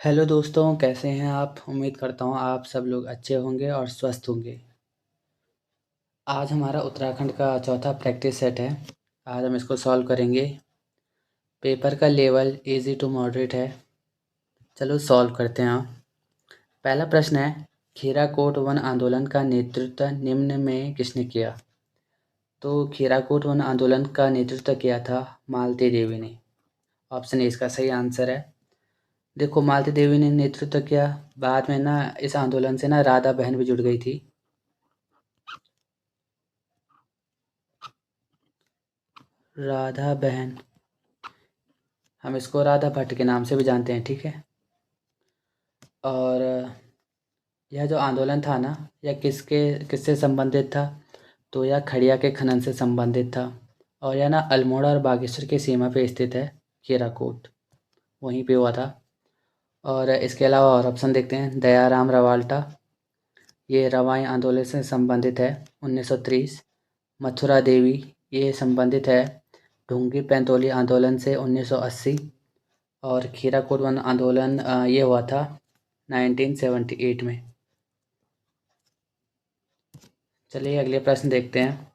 Hello दोस्तों, कैसे हैं आप? उम्मीद करता हूँ आप सब लोग अच्छे होंगे और स्वस्थ होंगे। आज हमारा उत्तराखंड का चौथा प्रैक्टिस सेट है। आज हम इसको सॉल्व करेंगे। पेपर का लेवल इजी टू मॉडरेट है। चलो सॉल्व करते हैं। पहला प्रश्न है, खीराकोट वन आंदोलन का नेतृत्व निम्न में किसने किया? तो खीराकोट वन आंदोलन का नेतृत्व किया था मालती देवी ने। ऑप्शन ए इसका सही आंसर है। देखो, मालती देवी ने नेतृत्व किया। बाद में ना इस आंदोलन से ना राधा बहन भी जुड़ गई थी। राधा बहन, हम इसको राधा भट्ट के नाम से भी जानते हैं, ठीक है। और यह जो आंदोलन था ना, यह किससे संबंधित था? तो यह खड़िया के खनन से संबंधित था। और यह ना अल्मोड़ा और बागेश्वर की सीमा पे स्थित है। खीराकोट वहीं पे हुआ था। और इसके अलावा और ऑप्शन देखते हैं। दयाराम रवाल्टा, ये रवाई आंदोलन से संबंधित है, 1930। मथुरा देवी, ये संबंधित है ढूंगी पैंतोली आंदोलन से, 1980। और खीराकोट वन आंदोलन ये हुआ था 1978 में। चलिए अगले प्रश्न देखते हैं।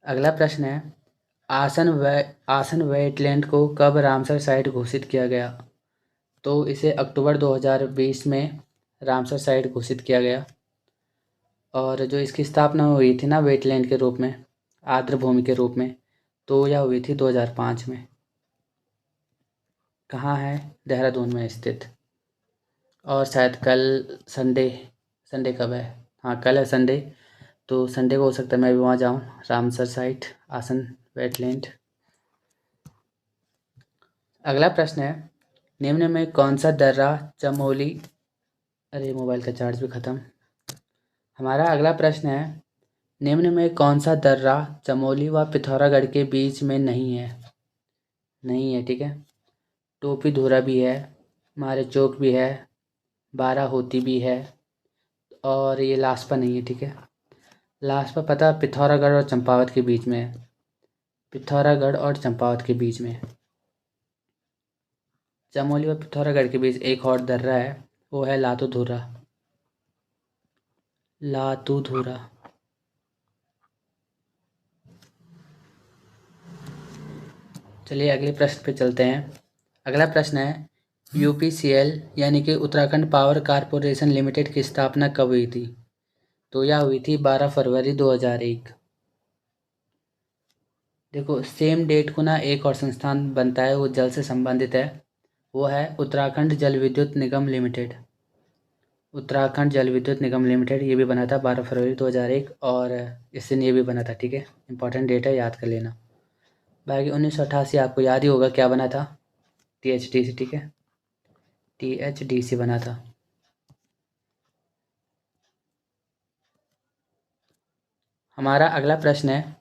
अगला प्रश्न है, आसन वेटलैंड को कब रामसर साइट घोषित किया गया? तो इसे अक्टूबर 2020 में रामसर साइट घोषित किया गया। और जो इसकी स्थापना हुई थी ना वेटलैंड के रूप में, आर्द्र भूमि के रूप में, तो यह हुई थी 2005 में। कहाँ है? देहरादून में स्थित। और शायद कल संडे, संडे कब है? हाँ, कल है संडे। तो संडे को हो सकता है मैं भी वहाँ जाऊँ, रामसर साइट, आसन वेटलैंड। अगला प्रश्न है, निम्न में कौन सा दर्रा चमोली, अरे मोबाइल का चार्ज भी ख़त्म। हमारा अगला प्रश्न है, निम्न में कौन सा दर्रा चमोली व पिथौरागढ़ के बीच में नहीं है? नहीं है, ठीक है। टोपी धुरा भी है, मारे चौक भी है, बाराहोती भी है, और ये लास्पा नहीं है, ठीक है। लास्पा पता पिथौरागढ़ और चंपावत के बीच में है। पिथौरागढ़ और चंपावत के बीच में। चमोली व पिथौरागढ़ के बीच एक और दर्रा है, वो है लातू धुरा। लातू धुरा। चलिए अगले प्रश्न पे चलते हैं। अगला प्रश्न है, यूपीसीएल यानी कि उत्तराखंड पावर कारपोरेशन लिमिटेड की स्थापना कब हुई थी? तो यह हुई थी 12 फरवरी 2001। देखो, सेम डेट को ना एक और संस्थान बनता है, वो जल से संबंधित है, वो है उत्तराखंड जल विद्युत निगम लिमिटेड। उत्तराखंड जल विद्युत निगम लिमिटेड, ये भी बना था 12 फरवरी 2001। और इस दिन ये भी बना था, ठीक है। इंपॉर्टेंट डेट है, याद कर लेना। बाकी 1988 आपको याद ही होगा क्या बना था, THDC, ठीक है। THDC बना था। हमारा अगला प्रश्न है,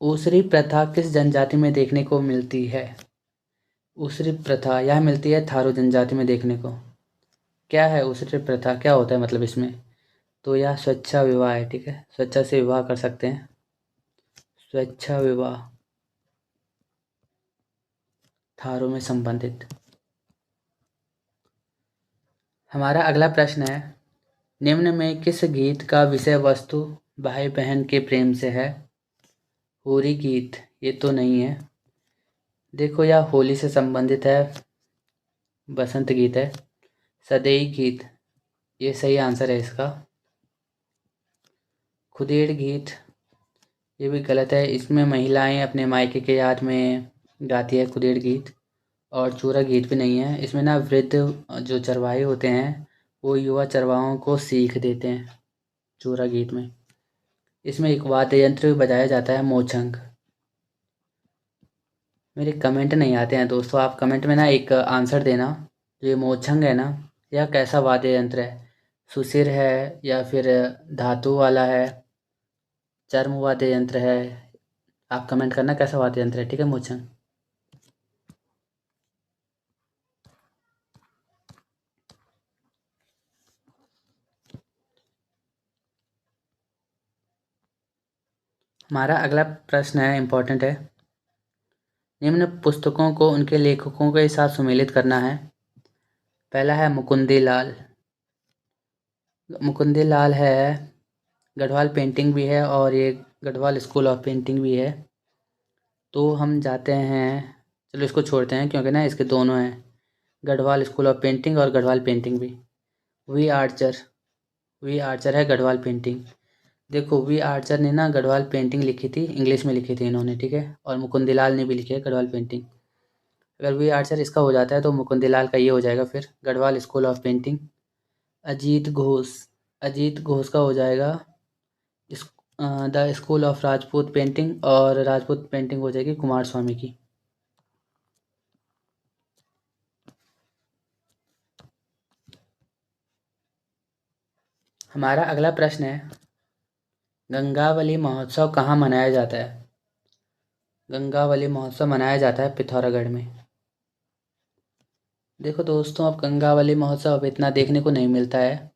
ऊसरी प्रथा किस जनजाति में देखने को मिलती है? ऊसरी प्रथा यह मिलती है थारू जनजाति में देखने को। क्या है ऊसरी प्रथा, क्या होता है मतलब इसमें? तो यह स्वेच्छा विवाह है, ठीक है। स्वेच्छा से विवाह कर सकते हैं, स्वेच्छा विवाह, थारू में संबंधित। हमारा अगला प्रश्न है, निम्न में किस गीत का विषय वस्तु भाई बहन के प्रेम से है? होरी गीत, ये तो नहीं है। देखो, यह होली से संबंधित है, बसंत गीत है। सदेई गीत, ये सही आंसर है इसका। खुदेड़ गीत, ये भी गलत है। इसमें महिलाएं अपने मायके के याद में गाती है खुदेड़ गीत। और चूरा गीत भी नहीं है। इसमें ना वृद्ध जो चरवाहे होते हैं, वो युवा चरवाहों को सीख देते हैं चूरा गीत में। इसमें एक वाद्य यंत्र भी बजाया जाता है, मोचंग। मेरे कमेंट नहीं आते हैं दोस्तों, आप कमेंट में ना एक आंसर देना। ये मोचंग है ना, यह कैसा वाद्य यंत्र है? सुसिर है या फिर धातु वाला है, चर्म वाद्य यंत्र है? आप कमेंट करना कैसा वाद्य यंत्र है, ठीक है। मोचंग। हमारा अगला प्रश्न है, इम्पोर्टेंट है। निम्न पुस्तकों को उनके लेखकों के साथ सुमेलित करना है। पहला है मुकुंदी लाल। मुकुंदी लाल है, गढ़वाल पेंटिंग भी है और ये गढ़वाल स्कूल ऑफ पेंटिंग भी है। तो हम जाते हैं, चलो इसको छोड़ते हैं क्योंकि ना इसके दोनों हैं, गढ़वाल स्कूल ऑफ पेंटिंग और गढ़वाल पेंटिंग भी। वी आर्चर, वी आर्चर है गढ़वाल पेंटिंग। देखो वी आर्चर ने ना गढ़वाल पेंटिंग लिखी थी, इंग्लिश में लिखी थी इन्होंने, ठीक है। और मुकुंदीलाल ने भी लिखी है गढ़वाल पेंटिंग। अगर वी आर्चर इसका हो जाता है तो मुकुंदीलाल का ये हो जाएगा फिर Garhwal school of painting. Ajit Ghosh, Ajit Ghosh का हो जाएगा the school of Rajput painting, और राजपूत पेंटिंग हो जाएगी कुमार स्वामी की। हमारा अगला प्रश्न है, गंगावली महोत्सव कहाँ मनाया जाता है? गंगावली महोत्सव मनाया जाता है पिथौरागढ़ में। देखो दोस्तों, अब गंगावली महोत्सव अब इतना देखने को नहीं मिलता है।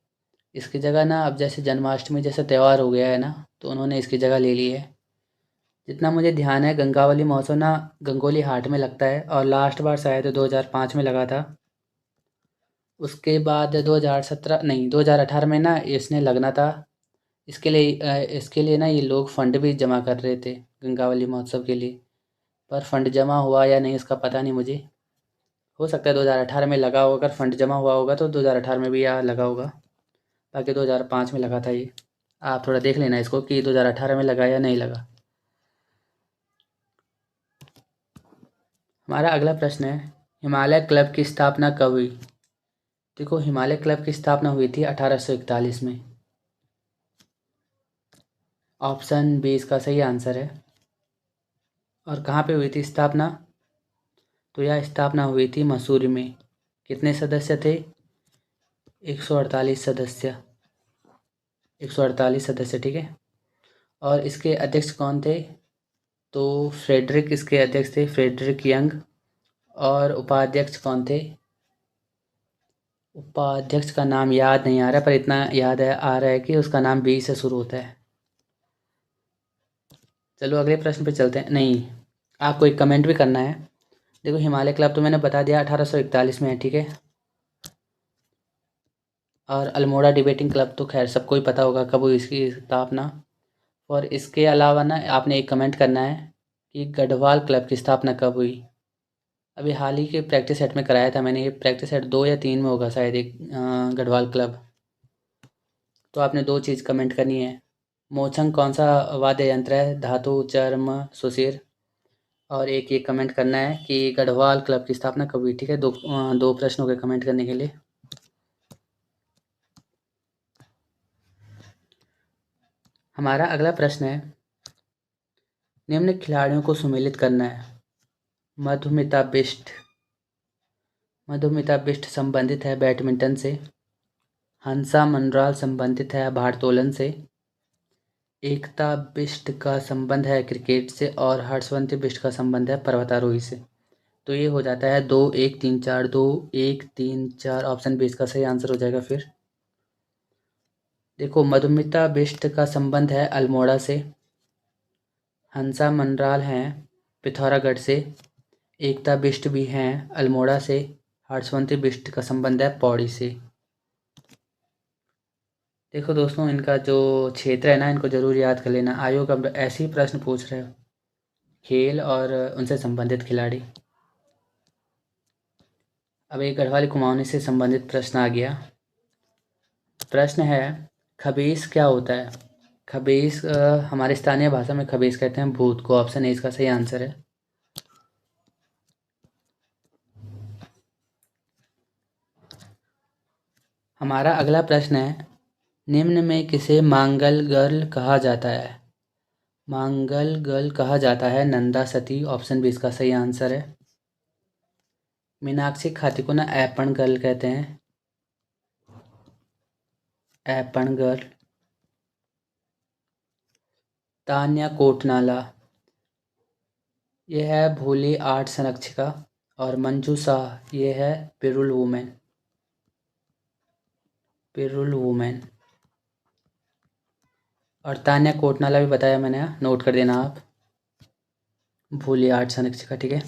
इसकी जगह ना अब जैसे जन्माष्टमी जैसे त्यौहार हो गया है ना, तो उन्होंने इसकी जगह ले ली है। जितना मुझे ध्यान है गंगावली महोत्सव ना गंगोली हाट में लगता है, और लास्ट बार शायद 2005 में लगा था। उसके बाद 2017 नहीं 2018 में ना इसने लगना था। इसके लिए ना ये लोग फंड भी जमा कर रहे थे गंगावली महोत्सव के लिए, पर फंड जमा हुआ या नहीं इसका पता नहीं मुझे। हो सकता है 2018 में लगा हो, अगर फंड जमा हुआ होगा तो 2018 में भी यहाँ लगा होगा। बाकी 2005 में लगा था ये। आप थोड़ा देख लेना इसको कि 2018 में लगा या नहीं लगा। हमारा अगला प्रश्न है, हिमालय क्लब की स्थापना कब हुई? देखो हिमालय क्लब की स्थापना हुई थी 1841 में। ऑप्शन बी इसका सही आंसर है। और कहाँ पे हुई थी स्थापना? तो यह स्थापना हुई थी मसूरी में। कितने सदस्य थे? 148 सदस्य, 148 सदस्य, ठीक है। और इसके अध्यक्ष कौन थे? तो फ्रेडरिक इसके अध्यक्ष थे, फ्रेडरिक यंग। और उपाध्यक्ष कौन थे? उपाध्यक्ष का नाम याद नहीं आ रहा, पर इतना याद है आ रहा है कि उसका नाम बी से शुरू होता है। चलो अगले प्रश्न पे चलते हैं। नहीं, आपको एक कमेंट भी करना है। देखो हिमालय क्लब तो मैंने बता दिया 1841 में है, ठीक है। और अल्मोड़ा डिबेटिंग क्लब तो खैर सबको ही पता होगा कब हुई इसकी स्थापना। और इसके अलावा ना आपने एक कमेंट करना है कि गढ़वाल क्लब की स्थापना कब हुई। अभी हाल ही के प्रैक्टिस सेट में कराया था मैंने, ये प्रैक्टिस सेट 2 या 3 में होगा शायद, एक गढ़वाल क्लब। तो आपने दो चीज़ कमेंट करनी है। मोचंग कौन सा वाद्य यंत्र है? धातु, चर्म, सुशिर। और एक ये कमेंट करना है कि गढ़वाल क्लब की स्थापना कब हुई, ठीक है। दो प्रश्नों के कमेंट करने के लिए। हमारा अगला प्रश्न है, निम्न खिलाड़ियों को सुमेलित करना है। मधुमिता बिष्ट, मधुमिता बिष्ट संबंधित है बैडमिंटन से। हंसा मनराल संबंधित है भारोत्तोलन से। एकता बिष्ट का संबंध है क्रिकेट से, और हर्षवंती बिष्ट का संबंध है पर्वतारोही से। तो ये हो जाता है 2-1-3-4, 2-1-3-4। ऑप्शन बी इसका सही आंसर हो जाएगा फिर। देखो मधुमिता बिष्ट का संबंध है अल्मोड़ा से। हंसा मनराल हैं पिथौरागढ़ से। एकता बिष्ट भी हैं अल्मोड़ा से। हर्षवंती बिष्ट का संबंध है पौड़ी से। देखो दोस्तों, इनका जो क्षेत्र है ना, इनको जरूर याद कर लेना। आयोग अब ऐसे ही प्रश्न पूछ रहे हो, खेल और उनसे संबंधित खिलाड़ी। अब एक गढ़वाली कुमाऊनी से संबंधित प्रश्न आ गया। प्रश्न है, खबीस क्या होता है? खबीस हमारे स्थानीय भाषा में खबीस कहते हैं भूत को। ऑप्शन ए इसका सही आंसर है। हमारा अगला प्रश्न है, निम्न में किसे मांगल गर्ल कहा जाता है? मांगल गर्ल कहा जाता है नंदा सती। ऑप्शन बी इसका सही आंसर है। मीनाक्षी खाती को ना ऐपण गर्ल कहते हैं, ऐपण गर्ल। तान्या कोटनाला, ये है भोली आर्ट संरक्षिका। और मंजू शाह, ये है पिरुल वुमेन, पिरुल वुमेन। और तान्या कोटनाला भी बताया मैंने, नोट कर देना आप। भोली आर्ट संरक्षिका, ठीक है।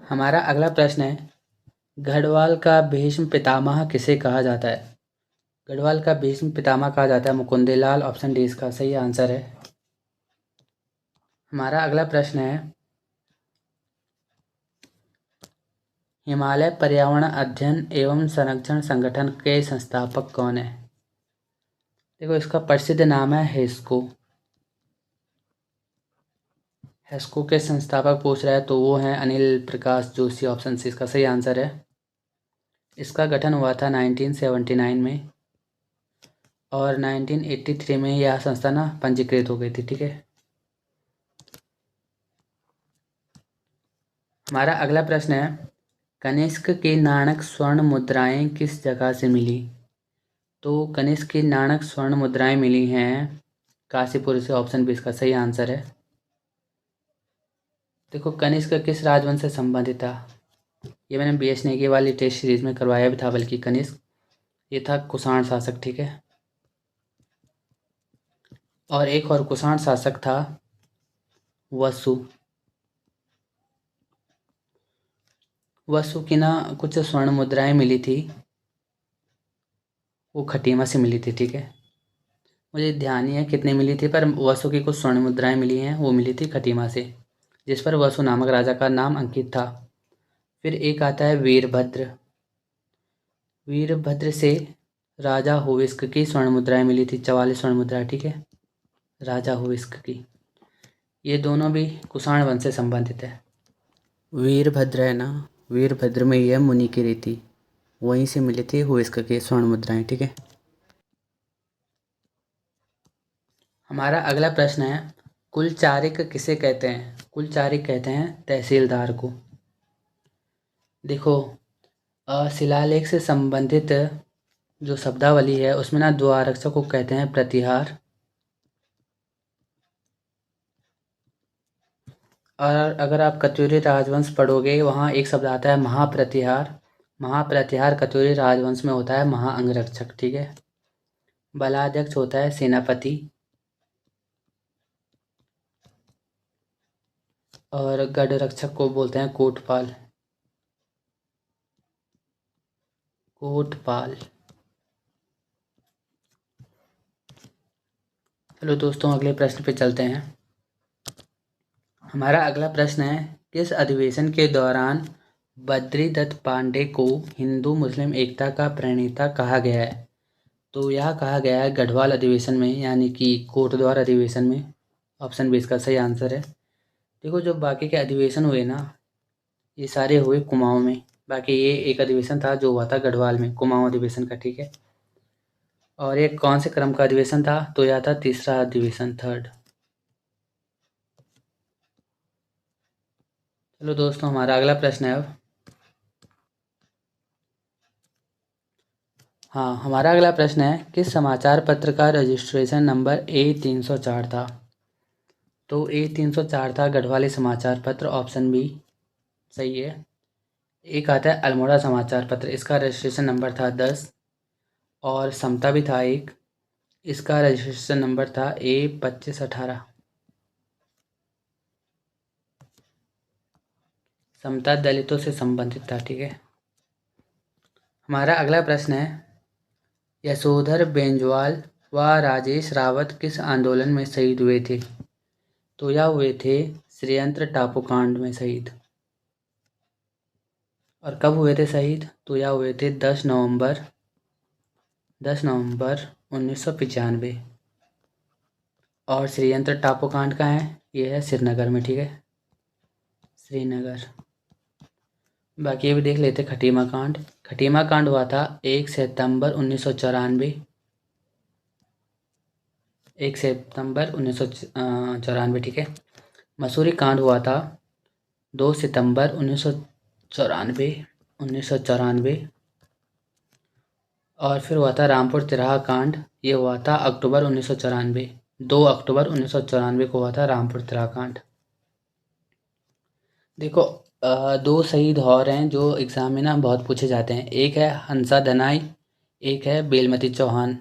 हमारा अगला प्रश्न है, गढ़वाल का भीष्म पितामह किसे कहा जाता है? गढ़वाल का भीष्म पितामह कहा जाता है मुकुंदलाल। ऑप्शन डी इसका सही आंसर है। हमारा अगला प्रश्न है, हिमालय पर्यावरण अध्ययन एवं संरक्षण संगठन के संस्थापक कौन है? देखो इसका प्रसिद्ध नाम है हेस्को। हेस्को के संस्थापक पूछ रहा है तो वो हैं अनिल प्रकाश जोशी। ऑप्शन सी इसका सही आंसर है। इसका गठन हुआ था 1979 में और 1983 में यह संस्था ना पंजीकृत हो गई थी। ठीक है। हमारा अगला प्रश्न है, कनिष्क की नाणक स्वर्ण मुद्राएं किस जगह से मिली? तो कनिष्क की नाणक स्वर्ण मुद्राएं मिली हैं काशीपुर से। ऑप्शन बी इसका सही आंसर है। देखो कनिष्क किस राजवंश से संबंधित था? ये मैंने BS नेगी वाली टेस्ट सीरीज में करवाया भी था बल्कि कनिष्क ये था कुषाण शासक। ठीक है। और एक और कुषाण शासक था वसु। वसु की ना कुछ स्वर्ण मुद्राएं मिली थी, वो खटीमा से मिली थी। ठीक है। मुझे ध्यान नहीं है कितनी मिली थी, पर वसु की कुछ स्वर्ण मुद्राएं मिली हैं, वो मिली थी खटीमा से, जिस पर वसु नामक राजा का नाम अंकित था। फिर एक आता है वीरभद्र। वीरभद्र से राजा हुविस्क की स्वर्ण मुद्राएं मिली थी, 44 स्वर्ण मुद्राएं। ठीक है। राजा हुविस्क की, ये दोनों भी कुषाण वंश से संबंधित है। वीरभद्र है ना, वीरभद्र में यह मुनि की रीति, वहीं से मिली थी हुविस्क की स्वर्ण मुद्राएं। ठीक है। हमारा अगला प्रश्न है, कुलचारिक किसे कहते हैं? कुलचारिक कहते हैं तहसीलदार को। देखो शिलालेख से संबंधित जो शब्दावली है उसमें ना द्वारक्षक को कहते हैं प्रतिहार। और अगर आप कत्यूरी राजवंश पढ़ोगे वहाँ एक शब्द आता है महाप्रतिहार। महाप्रतिहार कत्यूरी राजवंश में होता है महाअंगरक्षक। ठीक है। बलाध्यक्ष होता है सेनापति और गढ़ रक्षक को बोलते हैं कोटपाल। कोटपाल। चलो दोस्तों अगले प्रश्न पे चलते हैं। हमारा अगला प्रश्न है, किस अधिवेशन के दौरान बद्रीदत्त पांडे को हिंदू मुस्लिम एकता का प्रणेता कहा गया है? तो यह कहा गया है गढ़वाल अधिवेशन में, यानी कि कोटद्वार अधिवेशन में। ऑप्शन बी इसका सही आंसर है। देखो जो बाकी के अधिवेशन हुए ना ये सारे हुए कुमाऊं में, बाकी ये एक अधिवेशन था जो हुआ था गढ़वाल में, कुमाऊं अधिवेशन का। ठीक है। और ये कौन से क्रम का अधिवेशन था? तो यह था तीसरा अधिवेशन, थर्ड। चलो दोस्तों हमारा अगला प्रश्न है अब। हाँ हमारा अगला प्रश्न है, किस समाचार पत्र का रजिस्ट्रेशन नंबर A304 था? तो A304 था गढ़वाली समाचार पत्र। ऑप्शन बी सही है। एक आता है अल्मोड़ा समाचार पत्र, इसका रजिस्ट्रेशन नंबर था 10। और समता भी था एक, इसका रजिस्ट्रेशन नंबर था A2518। समता दलितों से संबंधित था। ठीक है। हमारा अगला प्रश्न है, यशोधर बेंजवाल व राजेश रावत किस आंदोलन में शहीद हुए थे? तो यह हुए थे श्रीयंत्र टापूकांड में शहीद। और कब हुए थे शहीद? तो यह हुए थे 10 नवंबर 1995। और श्रीयंत्र टापूकांड कहाँ है? ये है श्रीनगर में। ठीक है। श्रीनगर। बाकी ये भी देख लेते। खटीमा कांड, खटीमा कांड हुआ था 1 सितंबर 1994। 1 सितंबर 1994। ठीक है। मसूरी कांड हुआ था 2 सितंबर 1994। और फिर हुआ था रामपुर तिराहा कांड, ये हुआ था अक्टूबर 1994। 2 अक्टूबर 1994 को हुआ था रामपुर तिराहा कांड। देखो दो शहीद और हैं जो एग्ज़ाम में ना बहुत पूछे जाते हैं, एक है हंसा धनाई, एक है बेलमती चौहान।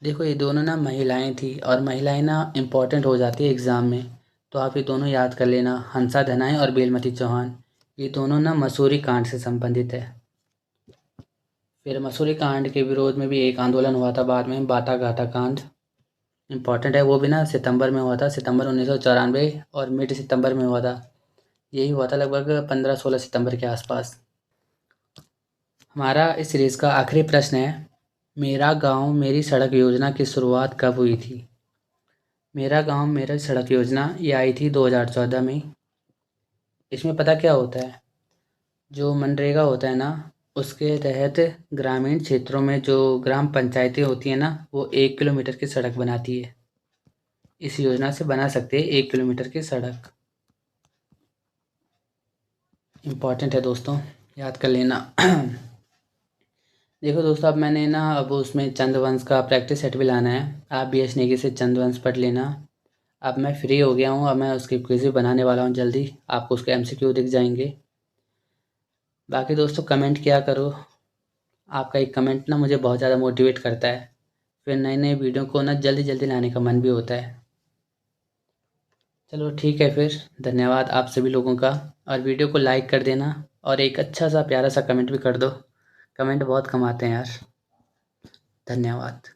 देखो ये दोनों ना महिलाएं थी और महिलाएं ना इम्पोर्टेंट हो जाती है एग्ज़ाम में, तो आप ये दोनों याद कर लेना, हंसा धनाई और बेलमती चौहान। ये दोनों ना मसूरी कांड से संबंधित है। फिर मसूरी कांड के विरोध में भी एक आंदोलन हुआ था बाद में, बाटा घाटा कांड। इम्पॉर्टेंट है, वो भी ना सितंबर में हुआ था, सितंबर 1994, और मिड सितंबर में हुआ था। यही हुआ था लगभग 15-16 सितंबर के आसपास। हमारा इस सीरीज़ का आखिरी प्रश्न है, मेरा गांव मेरी सड़क योजना की शुरुआत कब हुई थी? मेरा गांव मेरी सड़क योजना ये आई थी 2014 में। इसमें पता क्या होता है, जो मनरेगा होता है ना, उसके तहत ग्रामीण क्षेत्रों में जो ग्राम पंचायतें होती हैं ना, वो 1 किलोमीटर की सड़क बनाती है। इस योजना से बना सकते हैं 1 किलोमीटर की सड़क। इम्पॉर्टेंट है दोस्तों, याद कर लेना। देखो दोस्तों, अब मैंने ना अब उसमें चंद्रवंश का प्रैक्टिस सेट भी लाना है। आप भी एस नेगी से चंद्रवंश पढ़ लेना। अब मैं फ्री हो गया हूँ, अब मैं उसकी क्विज भी बनाने वाला हूँ जल्दी, आपको उसके MCQ दिख जाएंगे। बाकी दोस्तों कमेंट किया करो, आपका एक कमेंट ना मुझे बहुत ज़्यादा मोटिवेट करता है, फिर नए नए वीडियो को ना जल्दी जल्दी लाने का मन भी होता है। चलो ठीक है फिर, धन्यवाद आप सभी लोगों का, और वीडियो को लाइक कर देना, और एक अच्छा सा प्यारा सा कमेंट भी कर दो। कमेंट बहुत कम आते हैं यार। धन्यवाद।